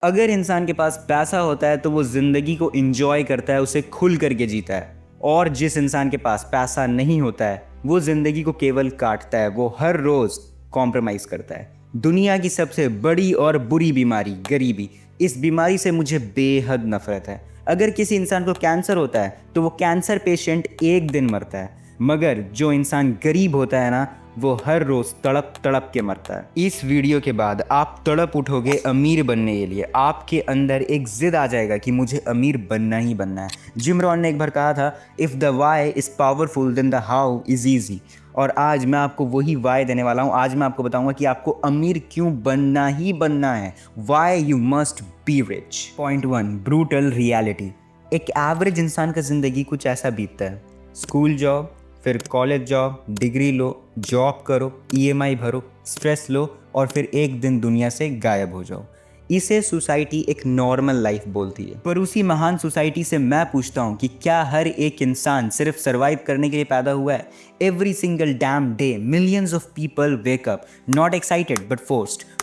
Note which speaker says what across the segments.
Speaker 1: अगर इंसान के पास पैसा होता है तो वो ज़िंदगी को इंजॉय करता है, उसे खुल करके जीता है। और जिस इंसान के पास पैसा नहीं होता है वो ज़िंदगी को केवल काटता है, वो हर रोज़ कॉम्प्रोमाइज़ करता है। दुनिया की सबसे बड़ी और बुरी बीमारी गरीबी। इस बीमारी से मुझे बेहद नफरत है। अगर किसी इंसान को कैंसर होता है तो वो कैंसर पेशेंट एक दिन मरता है, मगर जो इंसान गरीब होता है ना, वो हर रोज़ तड़प तड़प के मरता है। इस वीडियो के बाद आप तड़प उठोगे अमीर बनने के लिए। आपके अंदर एक जिद आ जाएगा कि मुझे अमीर बनना ही बनना है। जिम रॉन ने एक बार कहा था, if the why is powerful then the how is easy. और आज मैं आपको वही वाई देने वाला हूँ। आज मैं आपको बताऊंगा कि आपको अमीर क्यों बनना ही बनना है। Why you must be rich. Point 1, brutal reality. एक एवरेज इंसान का ज़िंदगी कुछ ऐसा बीतता है। स्कूल जॉब, फिर कॉलेज जॉब, डिग्री लो, जॉब करो, ईएमआई भरो, स्ट्रेस लो और फिर एक दिन दुनिया से गायब हो जाओ। इसे सोसाइटी एक नॉर्मल लाइफ बोलती है। पर उसी महान सोसाइटी से मैं पूछता हूँ कि क्या हर एक इंसान सिर्फ सर्वाइव करने के लिए पैदा हुआ है? Every single dam day millions of people wake up not excited but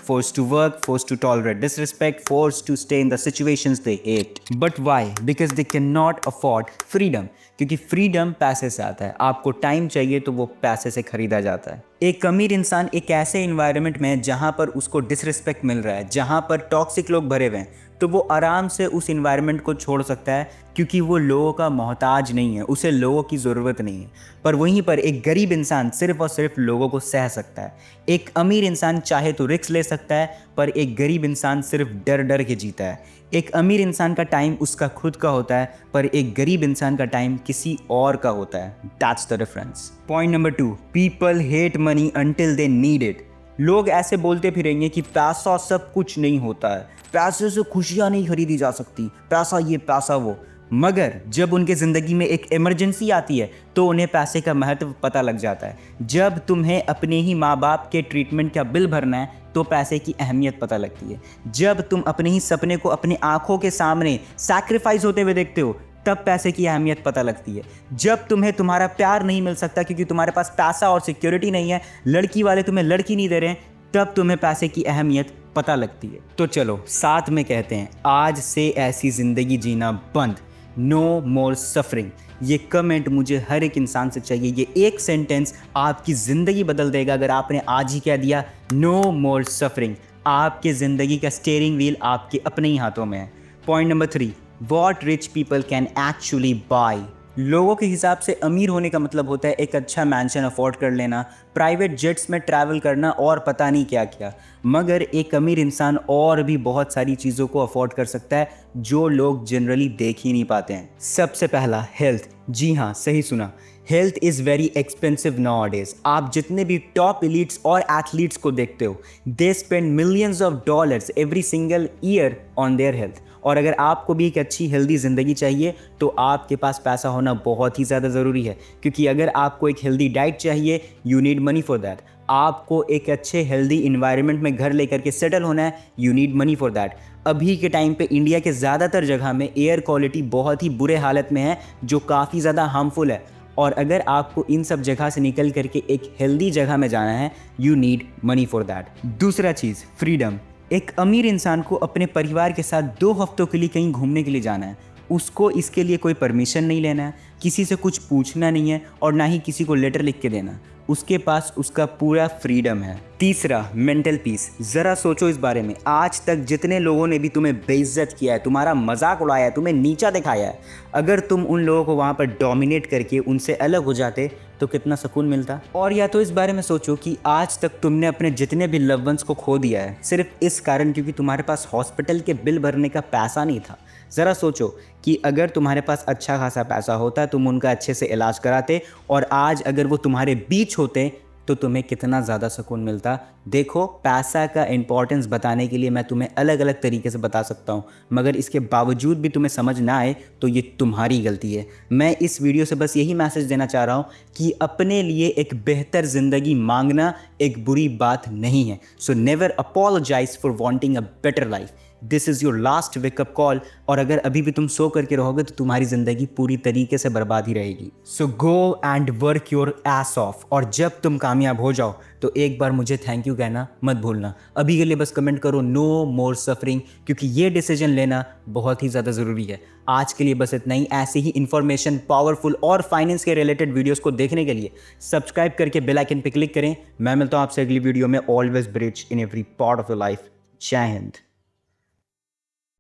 Speaker 1: forced to work, forced to tolerate disrespect, forced to stay in the situations they hate. But why? Because they cannot afford freedom. क्योंकि freedom पैसे से आता है। आपको time चाहिए तो वो पैसे से खरीदा जाता है। एक अमीर इंसान एक ऐसे इन्वायरमेंट में है जहाँ पर उसको डिसरिस्पेक्ट मिल रहा है, जहाँ पर टॉक्सिक लोग भरे हुए हैं, तो वो आराम से उस इन्वायरमेंट को छोड़ सकता है क्योंकि वो लोगों का मोहताज नहीं है, उसे लोगों की ज़रूरत नहीं है। पर वहीं पर एक गरीब इंसान सिर्फ और सिर्फ लोगों को सह सकता है। एक अमीर इंसान चाहे तो रिस्क ले सकता है, पर एक गरीब इंसान सिर्फ डर डर के जीता है। एक अमीर इंसान का टाइम उसका खुद का होता है, पर एक गरीब इंसान का टाइम किसी और का होता है। That's the difference. Point number 2, people hate money until they need it. लोग ऐसे बोलते फिरेंगे कि पैसा सब कुछ नहीं होता है, पैसे से खुशियाँ नहीं खरीदी जा सकती, पैसा ये पैसा वो। मगर जब उनके ज़िंदगी में एक इमरजेंसी आती है तो उन्हें पैसे का महत्व पता लग जाता है। जब तुम्हें अपने ही माँ बाप के ट्रीटमेंट का बिल भरना है तो पैसे की अहमियत पता लगती है। जब तुम अपने ही सपने को अपनी आंखों के सामने सैक्रिफाइस होते हुए देखते हो तब पैसे की अहमियत पता लगती है। जब तुम्हें तुम्हारा प्यार नहीं मिल सकता क्योंकि तुम्हारे पास पैसा और सिक्योरिटी नहीं है, लड़की वाले तुम्हें लड़की नहीं दे रहे हैं, तब तुम्हें पैसे की अहमियत पता लगती है। तो चलो साथ में कहते हैं, आज से ऐसी ज़िंदगी जीना बंद। नो मोर सफरिंग। ये कमेंट मुझे हर एक इंसान से चाहिए। ये एक सेंटेंस आपकी ज़िंदगी बदल देगा अगर आपने आज ही कह दिया नो मोर सफरिंग। आपके ज़िंदगी का स्टीयरिंग व्हील आपके अपने ही हाथों में है। Point number 3, what rich people can actually by. लोगों के हिसाब से अमीर होने का मतलब होता है एक अच्छा मैंशन अफोर्ड कर लेना, प्राइवेट जेट्स में ट्रैवल करना और पता नहीं क्या क्या। मगर एक अमीर इंसान और भी बहुत सारी चीज़ों को अफोर्ड कर सकता है जो लोग जनरली देख ही नहीं पाते हैं। सबसे पहला, हेल्थ। जी हाँ, सही सुना, health is very expensive nowadays. आप जितने भी टॉप एलीट्स और एथलीट्स को देखते हो, they spend millions of dollars every single year on their health. और अगर आपको भी एक अच्छी हेल्दी ज़िंदगी चाहिए तो आपके पास पैसा होना बहुत ही ज़्यादा ज़रूरी है, क्योंकि अगर आपको एक हेल्दी डाइट चाहिए, you need money for that. आपको एक अच्छे हेल्दी इन्वायरमेंट में घर लेकर के सेटल होना है, you need money for that. अभी के टाइम पे इंडिया के ज़्यादातर जगह में एयर क्वालिटी बहुत ही बुरे हालत में है, जो काफ़ी ज़्यादा हार्मफुल है। और अगर आपको इन सब जगह से निकल करके एक हेल्दी जगह में जाना है, you need money for that. दूसरा चीज़, फ्रीडम। एक अमीर इंसान को अपने परिवार के साथ 2 हफ्तों के लिए कहीं घूमने के लिए जाना है। उसको इसके लिए कोई परमिशन नहीं लेना है, किसी से कुछ पूछना नहीं है और ना ही किसी को लेटर लिख के देना। उसके पास उसका पूरा फ्रीडम है। तीसरा, मेंटल पीस। ज़रा सोचो इस बारे में। आज तक जितने लोगों ने भी तुम्हें बेइज्जत किया है, तुम्हारा मजाक उड़ाया है, तुम्हें नीचा दिखाया है, अगर तुम उन लोगों को वहाँ पर डोमिनेट करके उनसे अलग हो जाते तो कितना सुकून मिलता। और या तो इस बारे में सोचो कि आज तक तुमने अपने जितने भी लव वंस को खो दिया है सिर्फ इस कारण क्योंकि तुम्हारे पास हॉस्पिटल के बिल भरने का पैसा नहीं था। ज़रा सोचो कि अगर तुम्हारे पास अच्छा खासा पैसा होता, तुम उनका अच्छे से इलाज कराते और आज अगर वो तुम्हारे बीच होते तो तुम्हें कितना ज़्यादा सुकून मिलता। देखो, पैसा का इंपॉर्टेंस बताने के लिए मैं तुम्हें अलग अलग तरीके से बता सकता हूँ, मगर इसके बावजूद भी तुम्हें समझ ना आए तो ये तुम्हारी गलती है। मैं इस वीडियो से बस यही मैसेज देना चाह रहा हूँ कि अपने लिए एक बेहतर ज़िंदगी मांगना एक बुरी बात नहीं है। So never apologise for wanting a better life. This is your last wake up call. और अगर अभी भी तुम सो करके रहोगे तो तुम्हारी ज़िंदगी पूरी तरीके से बर्बाद ही रहेगी। So go and work your ass off, और जब तुम कामयाब हो जाओ तो एक बार मुझे थैंक यू कहना मत भूलना। अभी के लिए बस कमेंट करो नो मोर सफरिंग, क्योंकि ये डिसीजन लेना बहुत ही ज़्यादा ज़रूरी है। आज के लिए बस इतना ही। ऐसे ही इन्फॉर्मेशन, पावरफुल और फाइनेंस के रिलेटेड वीडियोस को देखने के लिए सब्सक्राइब करके बेल आइकन पे क्लिक करें। मैं मिलता हूँ आपसे अगली वीडियो में। Always bridge in every part of your life. जय हिंद।